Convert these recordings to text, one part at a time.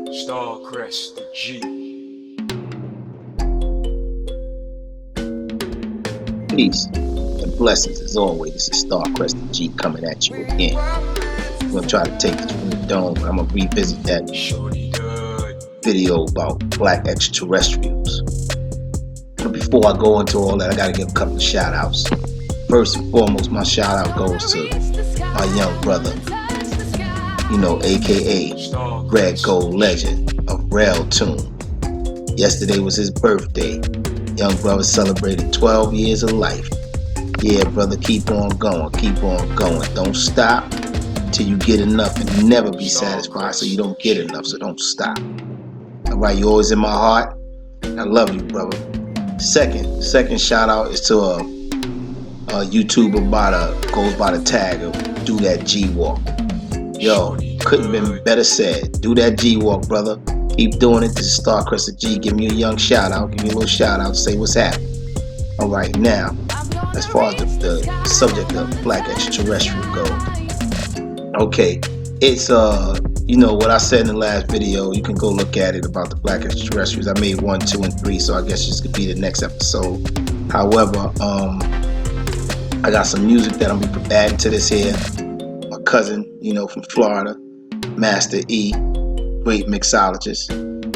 Starcrrest The G. Peace and blessings as always. This is Starcrrest The G coming at you again. I'm going to try to take this from the dome, but I'm going to revisit that video about black extraterrestrials. But before I go into all that, I got to give a couple of shout outs. First and foremost, my shout out goes to my young brother, aka Red Gold Legend of Rail Tune. Yesterday was his birthday. Young brother celebrated 12 years of life. Yeah, brother, keep on going. Don't stop till you get enough, and never be satisfied so you don't get enough, so don't stop. Alright, you're always in my heart. I love you, brother. Second shout out is to a YouTuber goes by the tag of Do That G Walk. Yo, couldn't have been better said. Do that G Walk, brother. Keep doing it. This is Starcrrest The G. Give me a young shout out. Give me a little shout out. Say what's happening. Alright, now, as far as the subject of black extraterrestrial goes. Okay, it's what I said in the last video. You can go look at it about the black extraterrestrials. I made 1, 2, and 3, so I guess this could be the next episode. However, I got some music that I'm gonna be adding to this here. My cousin, from Florida, Master E, great mixologist.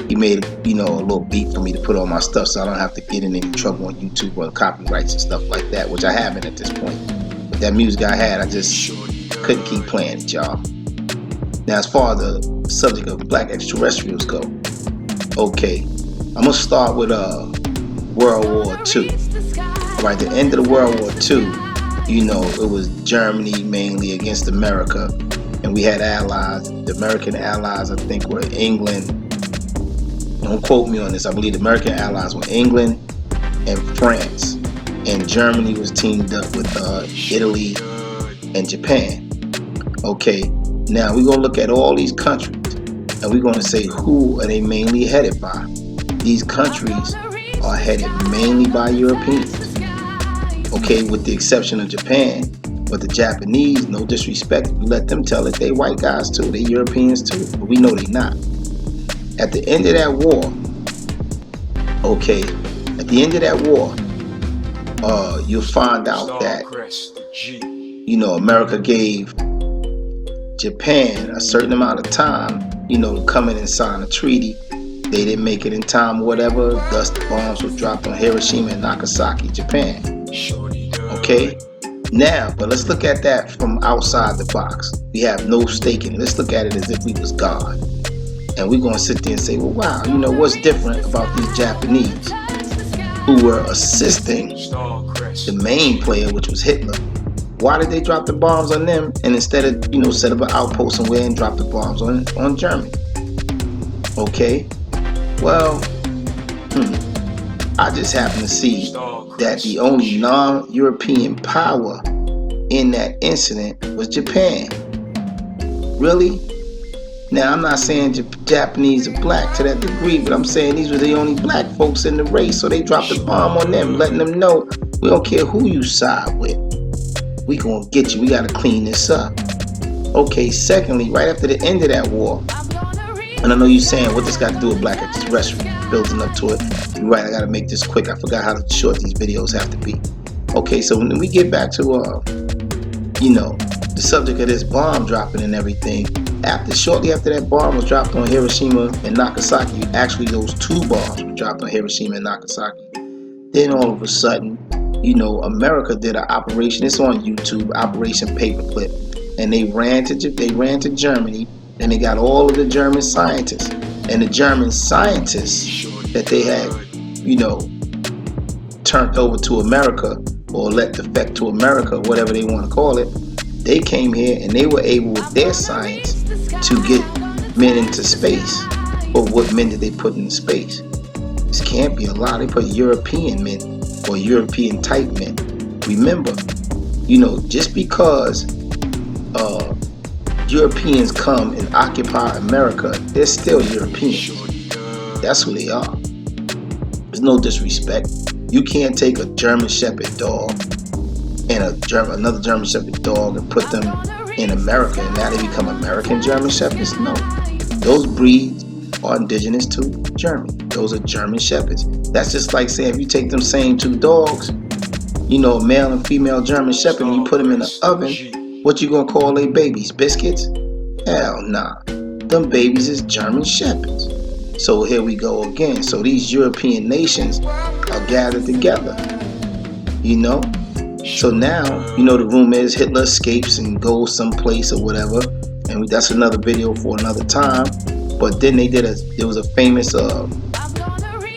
He made a little beat for me to put on my stuff, so I don't have to get in any trouble on YouTube or copyrights and stuff like that, which I haven't at this point. But that music I had, I just couldn't keep playing it, y'all. Now, as far as the subject of black extraterrestrials go, okay, I'm gonna start with World War II. Alright, the end of the World War II, it was Germany mainly against America, and we had allies. The American allies, I think, were England. Don't quote me on this. I believe the American allies were England and France, and Germany was teamed up with Italy and Japan. Okay, now we're gonna look at all these countries, and we're gonna say who are they mainly headed by. These countries are headed mainly by Europeans. Okay, with the exception of Japan. But the Japanese, no disrespect, we let them tell it, they white guys too, they Europeans too, but we know they not. At the end of that war, you'll find out that, America gave Japan a certain amount of time, to come in and sign a treaty. They didn't make it in time or whatever, thus the bombs were dropped on Hiroshima and Nagasaki, Japan. Okay? Now, but let's look at that from outside the box. We have no stake in it. Let's look at it as if we was God. And we're going to sit there and say, well, wow, what's different about these Japanese who were assisting the main player, which was Hitler? Why did they drop the bombs on them and instead of, set up an outpost somewhere and drop the bombs on Germany? Okay? Well, I just happen to see that the only non-European power in that incident was Japan. Really? Now, I'm not saying Japanese are black to that degree, but I'm saying these were the only black folks in the race, so they dropped the bomb on them, letting them know, we don't care who you side with. We gonna get you. We gotta clean this up. Okay, secondly, right after the end of that war, and I know you're saying, what this got to do with black extraterrestrial? Building up to it. You're right, I gotta make this quick. I forgot how short these videos have to be. Okay, so when we get back to, the subject of this bomb dropping and everything, shortly after that bomb was dropped on Hiroshima and Nagasaki, actually those 2 bombs were dropped on Hiroshima and Nagasaki. Then all of a sudden, America did an operation. It's on YouTube, Operation Paperclip, and they ran to Germany. And they got all of the German scientists. And the German scientists that they had, turned over to America or let defect to America, whatever they want to call it, they came here and they were able with their science to get men into space. But what men did they put in space? This can't be a lot. They put European men or European type men. Remember, just because Europeans come and occupy America, they're still Europeans. That's who they are. There's no disrespect. You can't take a German Shepherd dog and another German Shepherd dog and put them in America and now they become American German Shepherds. No. Those breeds are indigenous to Germany. Those are German Shepherds. That's just like saying if you take them same two dogs, you know, male and female German Shepherd, and you put them in the oven, what you gonna call they babies? Biscuits? Hell nah. Them babies is German Shepherds. So here we go again. So these European nations are gathered together, you know? So now, you know, the rumor is Hitler escapes and goes someplace or whatever, and that's another video for another time. But then there was a famous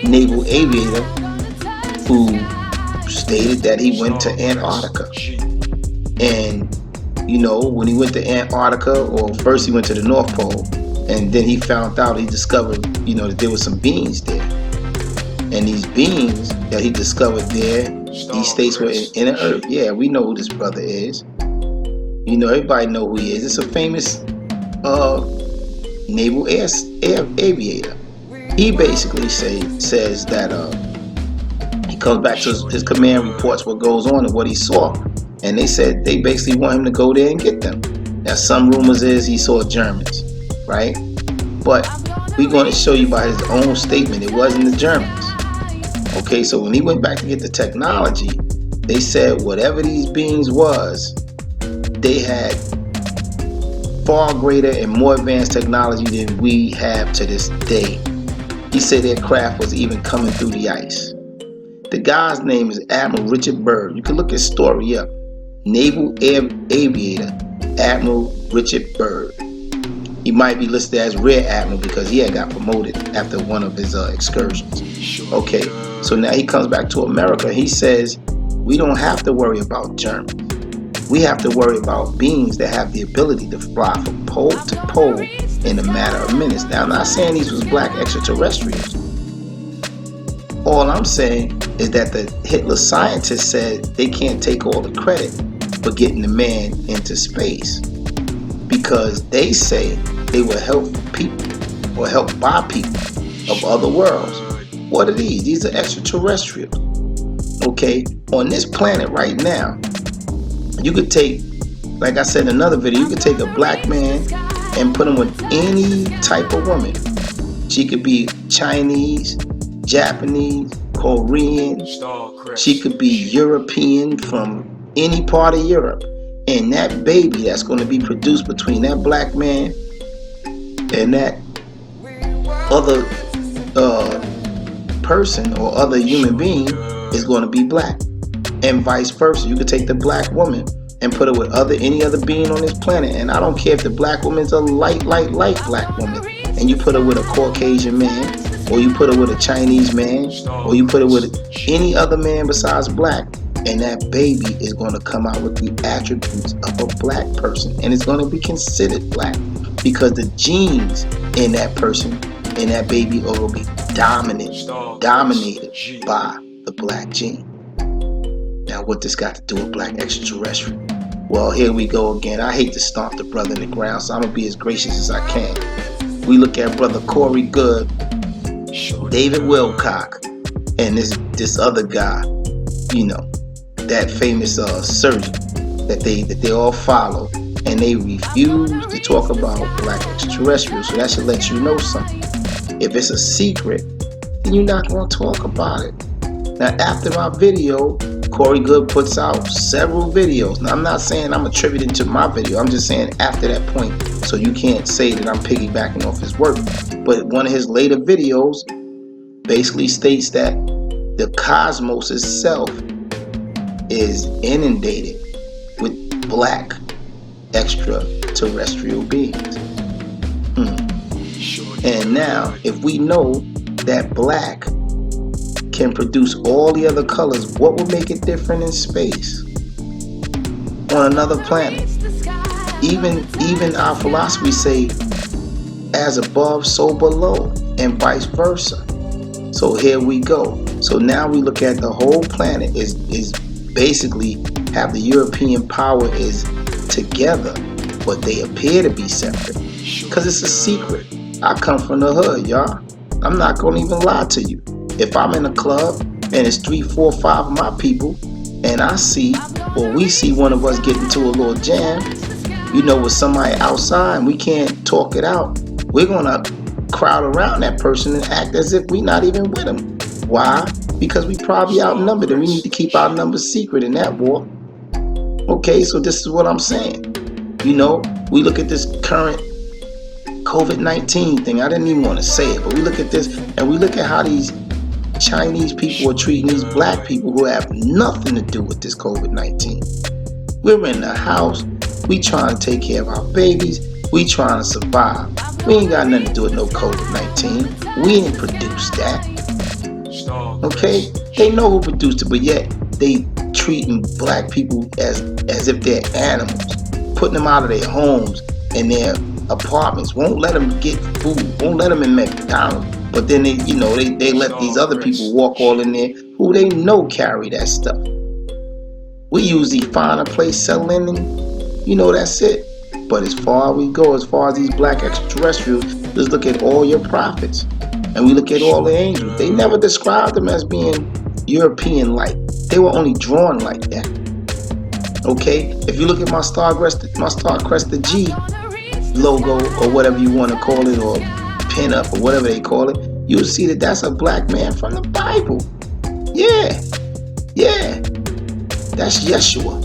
naval aviator who stated that he went to Antarctica. And, you know, when he went to Antarctica, or first he went to the North Pole, and then he found out, he discovered, you know, that there was some beings there. And these beings that he discovered there, he states were in inner Earth. Yeah, we know who this brother is. You know, everybody know who he is. It's a famous naval aviator. He basically says that he comes back to his command, reports what goes on and what he saw. And they said they basically want him to go there and get them. Now, some rumors is he saw Germans, right? But we're going to show you by his own statement, it wasn't the Germans. Okay, so when he went back to get the technology, they said whatever these beings was, they had far greater and more advanced technology than we have to this day. He said their craft was even coming through the ice. The guy's name is Admiral Richard Byrd. You can look his story up. Naval Aviator Admiral Richard Byrd. He might be listed as Rear Admiral because he had got promoted after one of his excursions. Okay, so now he comes back to America. He says, we don't have to worry about Germans. We have to worry about beings that have the ability to fly from pole to pole in a matter of minutes. Now, I'm not saying these was black extraterrestrials. All I'm saying is that the Hitler scientists said they can't take all the credit for getting the man into space, because they say they will help people or help by people of other worlds. What are these? These are extraterrestrials. Okay, on this planet right now, you could take, like I said in another video, you could take a black man and put him with any type of woman. She could be Chinese, Japanese, Korean, she could be European from any part of Europe. And that baby that's going to be produced between that black man and that other person or other human being is going to be black. And vice versa. You could take the black woman and put her with any other being on this planet. And I don't care if the black woman's a light black woman, and you put her with a Caucasian man, or you put her with a Chinese man, or you put her with any other man besides black, and that baby is going to come out with the attributes of a black person, and it's going to be considered black because the genes in that person, in that baby, are going to be dominated by the black gene. Now, what this got to do with black extraterrestrial? Well, here we go again. I hate to stomp the brother in the ground, so I'm going to be as gracious as I can. We look at brother Corey Good, David Wilcock, and this other guy, you know, that famous surgeon that they all follow, and they refuse to talk about black extraterrestrials. So that should let you know something. If it's a secret, then you're not going to talk about it. Now, after my video, Corey Good puts out several videos. Now, I'm not saying I'm attributing to my video. I'm just saying after that point, so you can't say that I'm piggybacking off his work. But one of his later videos basically states that the cosmos itself is inundated with black extraterrestrial beings. And now, if we know that black can produce all the other colors, what would make it different in space? On another planet. Even our philosophy say, as above, so below, and vice versa. So here we go. So now we look at the whole planet is basically have the European power is together, but they appear to be separate. Because it's a secret. I come from the hood, y'all. I'm not going to even lie to you. If I'm in a club and it's 3, 4, 5 of my people, and I see, or we see one of us get into a little jam, you know, with somebody outside and we can't talk it out, we're gonna crowd around that person and act as if we not even with them. Why? Because we probably outnumbered and we need to keep our numbers secret in that war. Okay, so this is what I'm saying. You know, we look at this current COVID-19 thing. I didn't even want to say it, but we look at this and we look at how these Chinese people are treating these black people who have nothing to do with this COVID-19. We're in the house. We trying to take care of our babies. We trying to survive. We ain't got nothing to do with no COVID-19. We ain't produced that. Okay? They know who produced it, but yet they treating black people as if they're animals, putting them out of their homes and their apartments, won't let them get food, won't let them in McDonald's. But then they let these other people walk all in there who they know carry that stuff. We usually find a place selling and that's it. But as far as we go, as far as these black extraterrestrials, just look at all your prophets. And we look at all the angels. They never described them as being European-like. They were only drawn like that. Okay? If you look at my Starcrrest The G logo, or whatever you want to call it, or pin up, or whatever they call it, you'll see that that's a black man from the Bible. Yeah. That's Yeshua.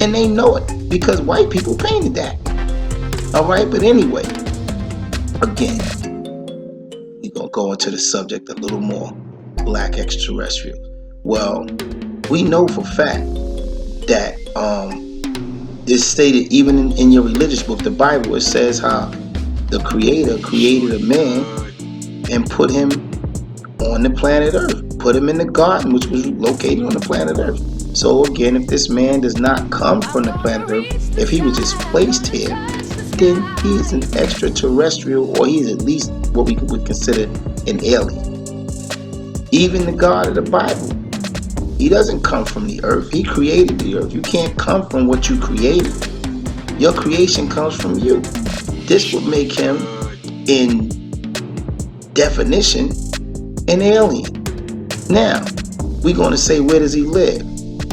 And they know it because white people painted that. Alright, but anyway, again, we're going to go into the subject a little more. Black extraterrestrials. Well, we know for fact that it's stated even in your religious book, the Bible, it says how the Creator created a man and put him on the planet Earth, put him in the garden, which was located on the planet Earth. So again, if this man does not come from the planet Earth, if he was just placed here, then he is an extraterrestrial, or he is at least what we would consider an alien. Even the God of the Bible, he doesn't come from the earth. He created the earth. You can't come from what you created. Your creation comes from you. This would make him, in definition, an alien. Now, we're going to say, where does he live?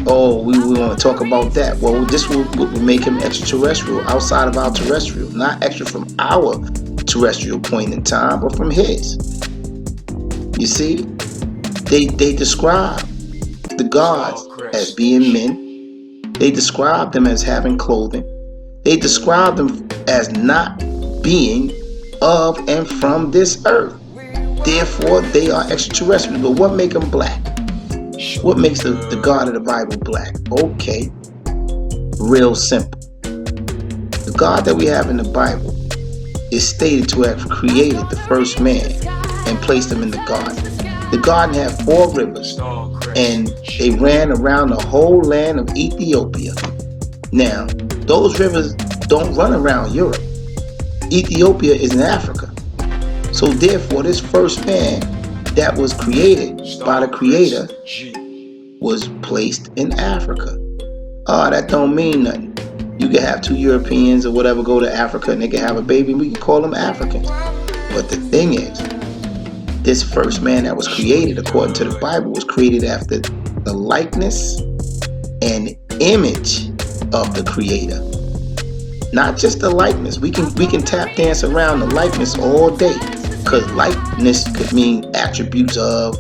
Oh, we want to talk about that. Well, this will make him extraterrestrial, outside of our terrestrial. Not extra from our terrestrial point in time, but from his. You see, they describe the gods as being men. They describe them as having clothing. They describe them as not being of and from this earth. Therefore, they are extraterrestrial. But what makes them black? What makes the God of the Bible black? Okay, real simple. The God that we have in the Bible is stated to have created the first man and placed him in the garden. The garden had 4 rivers, and they ran around the whole land of Ethiopia. Now, those rivers don't run around Europe. Ethiopia is in Africa. So therefore, this first man that was created by the Creator was placed in Africa. That don't mean nothing. You can have 2 Europeans or whatever go to Africa and they can have a baby and we can call them Africans. But the thing is, this first man that was created, according to the Bible, was created after the likeness and image of the Creator. Not just the likeness. We can tap dance around the likeness all day, because likeness could mean attributes of,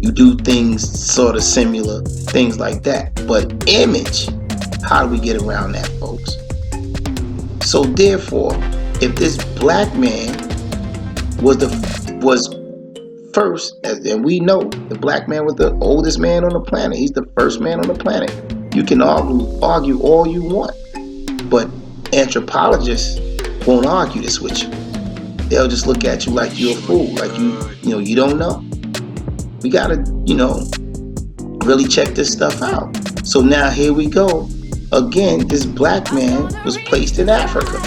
you do things sort of similar, things like that. But image, how do we get around that, folks? So therefore, if this black man was first, and we know the black man was the oldest man on the planet. He's the first man on the planet. You can argue all you want, but anthropologists won't argue this with you. They'll just look at you like you're a fool, like you don't know. We gotta, really check this stuff out. So now here we go. Again, this black man was placed in Africa.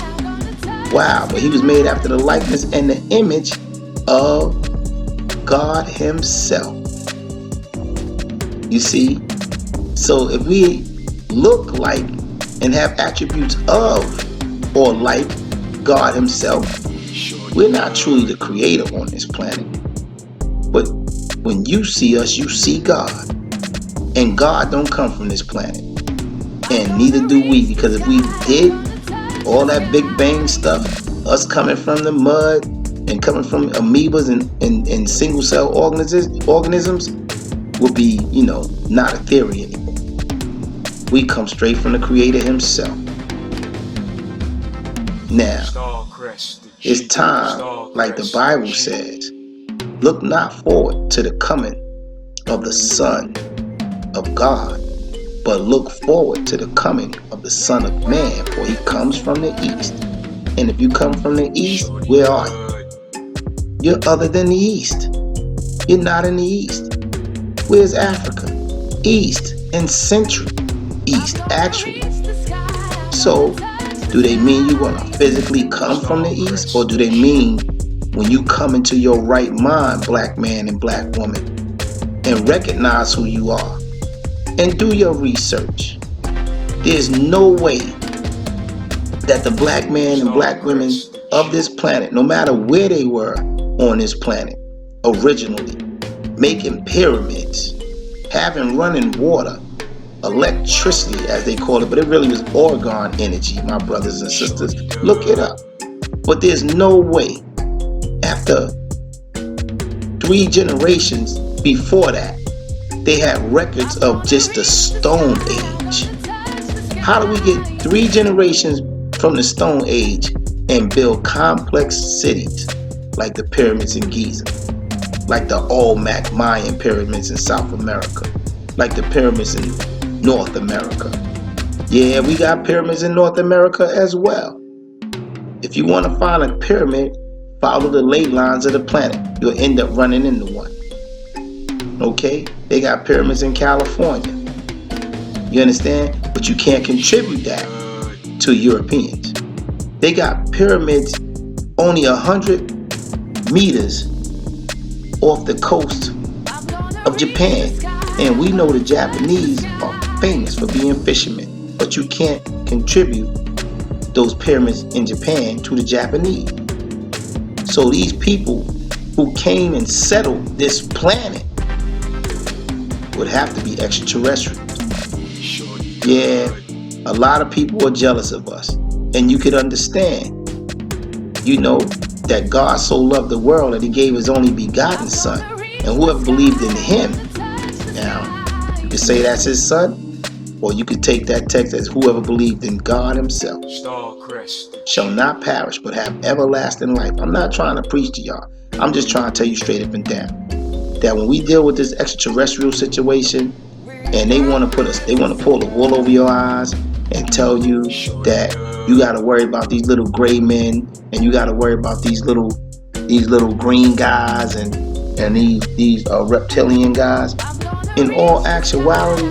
Wow, but he was made after the likeness and the image of God himself. You see? So if we look like and have attributes of or like God himself, we're not truly the creator on this planet. But when you see us, you see God. And God don't come from this planet. And neither do we, because if we did all that Big Bang stuff, us coming from the mud and coming from amoebas and single cell organisms will be, not a theory anymore. We come straight from the Creator himself. Now, Starcrrest The G. it's time, like the Bible says, look not forward to the coming of the Son of God, but look forward to the coming of the Son of Man, for he comes from the east. And if you come from the east, where are you? You're other than the east. You're not in the east. Where's Africa? East and central east, actually. So, do they mean you're going to physically come from the east? Or do they mean when you come into your right mind, black man and black woman, and recognize who you are and do your research? There's no way that the black man and black women of this planet, no matter where they were on this planet originally, making pyramids, having running water, electricity as they call it, but it really was orgone energy, my brothers and sisters. Look it up. But there's no way after 3 generations before that they have records of just the Stone Age. How do we get 3 generations from the Stone Age and build complex cities like the pyramids in Giza, like the Olmec Mayan pyramids in South America, like the pyramids in North America? Yeah, we got pyramids in North America as well. If you want to find a pyramid, follow the ley lines of the planet. You'll end up running into one. Okay? They got pyramids in California. You understand? But you can't contribute that to Europeans. They got pyramids only 100 meters off the coast of Japan. And we know the Japanese are famous for being fishermen. But you can't contribute those pyramids in Japan to the Japanese. So these people who came and settled this planet would have to be extraterrestrials. Yeah, a lot of people are jealous of us. And you could understand, that God so loved the world that he gave his only begotten son. And whoever believed in him, now, you could say that's his son, or you could take that text as whoever believed in God himself shall not perish but have everlasting life. I'm not trying to preach to y'all. I'm just trying to tell you straight up and down that when we deal with this extraterrestrial situation and they want to pull the wool over your eyes and tell you that you got to worry about these little gray men and you got to worry about these little green guys and these reptilian guys. In all actuality,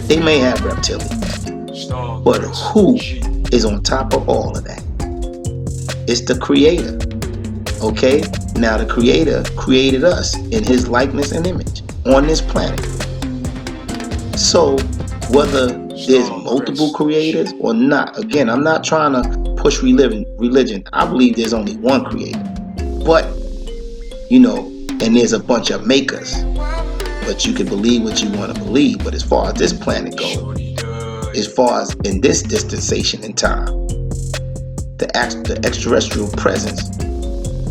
they may have reptilians, but who is on top of all of that? It's the Creator. Okay? Now the Creator created us in his likeness and image on this planet. So whether there's multiple creators or not, again, I'm not trying to push religion. I believe there's only one creator. But, and there's a bunch of makers. But you can believe what you want to believe. But as far as this planet goes, as far as in this dispensation in time, the extraterrestrial presence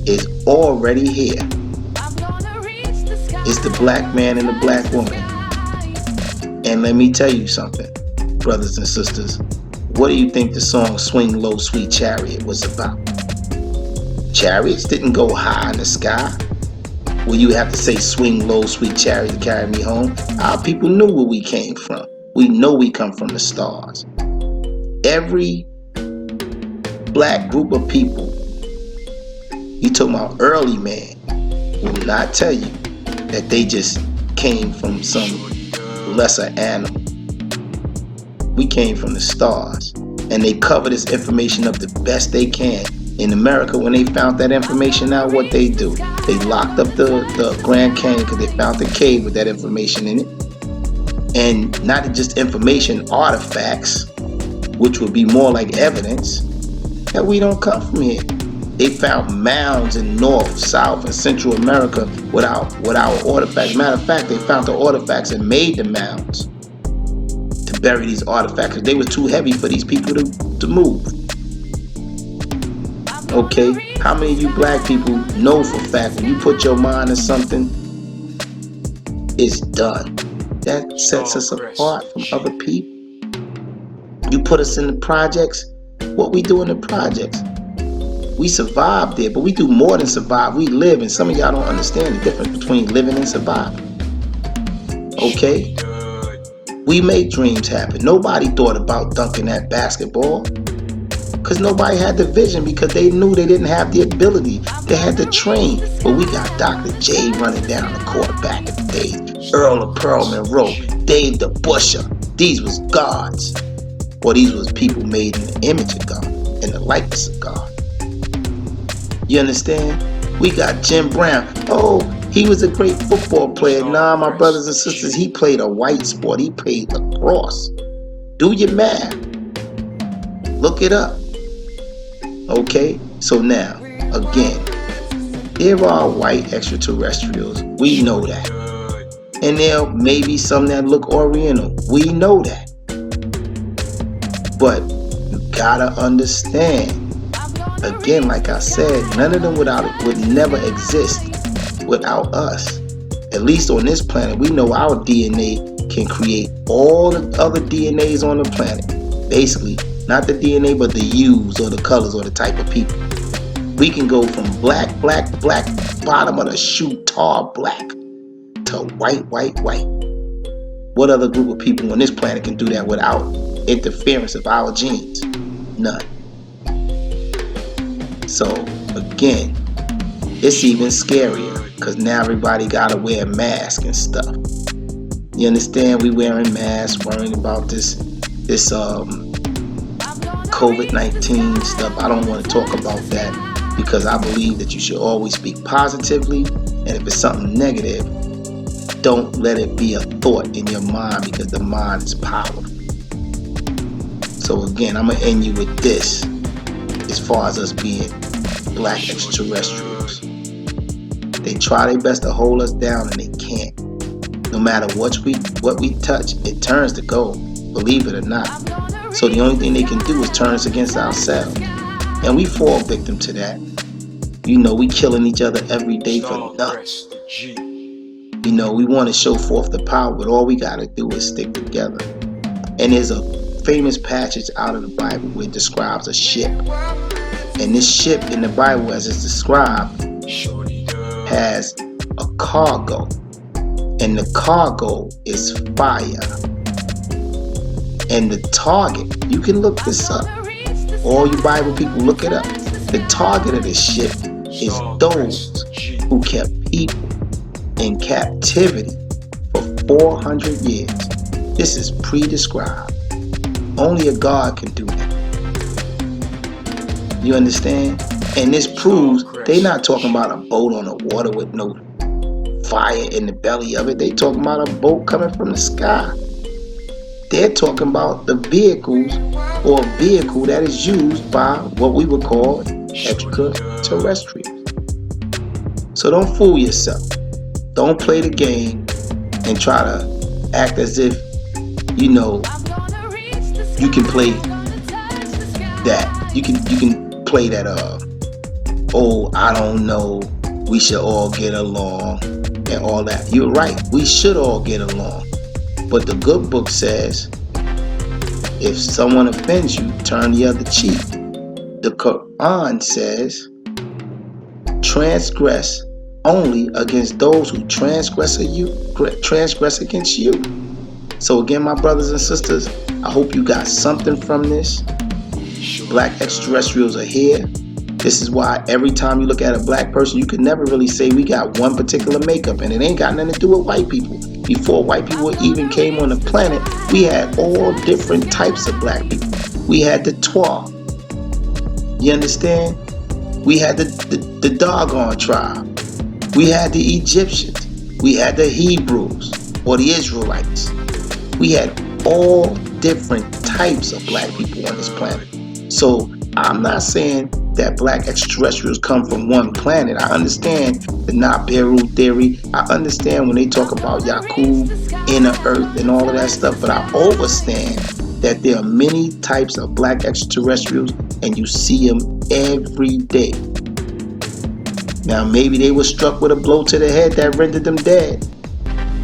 is already here. It's the black man and the black woman. And let me tell you something, brothers and sisters. What do you think the song Swing Low Sweet Chariot was about? Chariots didn't go high in the sky. Well, you have to say swing low sweet chariot to carry me home. Our people knew where we came from. We know we come from the stars. Every black group of people you talking about early man will not tell you that they just came from some lesser animal. We came from the stars, and they cover this information up the best they can. In America, when they found that information out, what they do? They locked up the Grand Canyon because they found the cave with that information in it. And not just information, artifacts, which would be more like evidence that we don't come from here. They found mounds in North, South, and Central America without artifacts. Matter of fact, they found the artifacts and made the mounds to bury these artifacts because they were too heavy for these people to move. Okay, How many of you black people know for a fact when you put your mind to something, it's done? That sets us apart from other people. You put us in the projects, what we do in the projects? We survive there, but we do more than survive. We live, and some of y'all don't understand the difference between living and surviving. Okay? We make dreams happen. Nobody thought about dunking that basketball because nobody had the vision, because they knew they didn't have the ability. They had to train. But we got Dr. J running down the court back in the days. Earl of Pearl Monroe, Dave the Busher. These was gods. Or these was people made in the image of God, in the likeness of God. You understand? We got Jim Brown. Oh, he was a great football player. Nah, my brothers and sisters, he played a white sport. He played lacrosse. Do your math. Look it up. Okay? So now, again, there are white extraterrestrials. We know that. And there may be some that look oriental. We know that. But you gotta understand, again, like I said, none of them would never exist without us. At least on this planet, we know our DNA can create all the other DNAs on the planet. Basically, not the DNA, but the hues or the colors or the type of people. We can go from black, bottom of the shoe, tar black, to white. What other group of people on this planet can do that without interference of our genes? None. So again, it's even scarier because now everybody gotta wear a mask and stuff. You understand? We wearing masks, worrying about this COVID-19 stuff. I don't want to talk about that because I believe that you should always speak positively, and if it's something negative, don't let it be a thought in your mind, because the mind is powerful. So again, I'm gonna end you with this as far as us being black extraterrestrials. They try their best to hold us down and they can't. No matter what we touch, it turns to gold, believe it or not. So the only thing they can do is turn us against ourselves. And we fall victim to that. You know, we killing each other every day for nothing. You know, we want to show forth the power, but all we got to do is stick together. And there's a famous passage out of the Bible where it describes a ship. And this ship in the Bible, as it's described, has a cargo. And the cargo is fire. And the target, you can look this up. All you Bible people, look it up. The target of this ship is those who kept people in captivity for 400 years. This is pre-described. Only a God can do that. You understand? And this proves they not talking about a boat on the water with no fire in the belly of it. They talking about a boat coming from the sky. They're talking about the vehicles, or a vehicle that is used by what we would call extraterrestrials. So don't fool yourself. Don't play the game and try to act as if, you know, you can play that. You can play that oh, I don't know, we should all get along and all that. You're right, we should all get along. But the good book says, if someone offends you, turn the other cheek. The Quran says, transgress only against those who transgress against you. So again, my brothers and sisters, I hope you got something from this. Black extraterrestrials are here. This is why every time you look at a black person, you can never really say we got one particular makeup, and it ain't got nothing to do with white people. Before white people even came on the planet, we had all different types of black people. We had the Twa. You understand? We had the doggone tribe. We had the Egyptians. We had the Hebrews, or the Israelites. We had all different types of black people on this planet. So I'm not saying that black extraterrestrials come from one planet. I understand the Nibiru theory. I understand when they talk about Yakub, inner earth, and all of that stuff. But I understand that there are many types of black extraterrestrials, and you see them every day. Now maybe they were struck with a blow to the head that rendered them dead,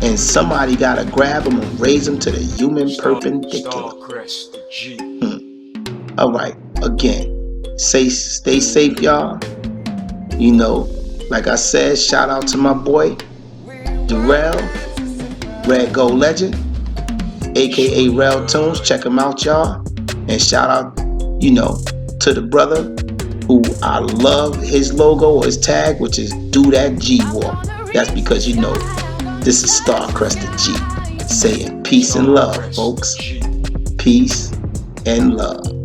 and somebody gotta grab them and raise them to the human perpendicular. Starcrrest The G. Alright, again, stay safe, y'all. You know, like I said, shout out to my boy, Darrell, Red Gold Legend, aka Rel Tunes. Check him out, y'all. And shout out, to the brother who I love his logo or his tag, which is Do That G Walk. That's because this is Starcrrest The G saying peace and love, folks. Peace and love.